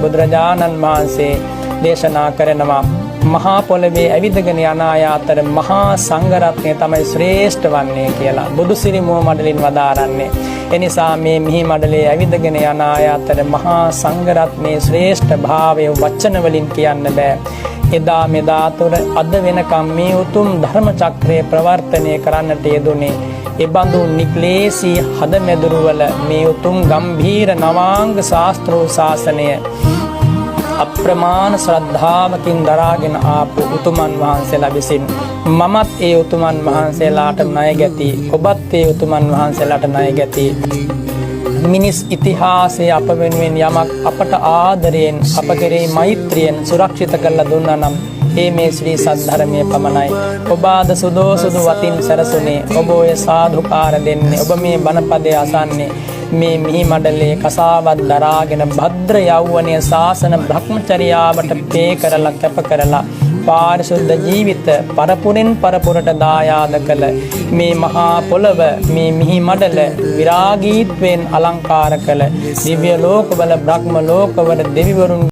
බුදුරජාණන් වහන්සේ දේශනා කරනවා මහා පොළවේ ඇවිදගෙන යන අය අතර මහා සංඝරත්නය තමයි ශ්‍රේෂ්ඨ වන්නේ කියලා බුදු සිරි මුව මඩලින් වදාරන්නේ. එනිසා මේ මිහි මඩලේ ඇවිදගෙන යන අය අතර මහා සංඝරත්නයේ ශ්‍රේෂ්ඨ භාවය වචන වලින් කියන්න බෑ. එදා මෙදා තුර අද වෙනකම් මේ උතුම් ධර්ම චක්‍රය ප්‍රවර්තනය කරන්නට යෙදුනේ එබඳු නික්ලේශී හදමැදුරුවල මේ උතුම් ගම්භීර නවාංග ශාස්ත්‍රෝ ශාසනය අප්‍රමාණ ශ්‍රද්ධාවකින් දරාගෙන ආපු උතුමන් වහන්සේලා විසින් මමත් ඒ උතුමන් වහන්සේලාට ණය ගැති ඔබත් ඒ උතුමන් වහන්සේලාට ණය ගැති මිනිස් ඉතිහාසයේ අප වෙනුවෙන් යමක් අපට ආදරයෙන් අප කෙරෙහි මෛත්‍රියෙන් සුරක්ෂිත කරලා දුන්නා නම් මේ ශ්‍රී සද්ධර්මයේ පමණයි. ඔබ ආද සුදෝ සුදු වතින් සරසුනේ ඔබ ඔය සාදුකාර දෙන්නේ ඔබ මේ බණපදයේ අසන්නේ මේ මිහි මඩලේ කසාවත් දරාගෙන භද්‍ර යෞවනයේ ශාසන භ්‍රමචර්යාවට පේ කරලා කැප කරලා පාරිශුද්ධ ජීවිත පරපුරෙන් පරපුරට දායාද කළ මේ මහා පොළව මේ මිහි මඩල විරාගීත්වයෙන් අලංකාර කළ දිව්‍ය ලෝකවල බ්‍රහ්ම ලෝකවල දෙවිවරුන්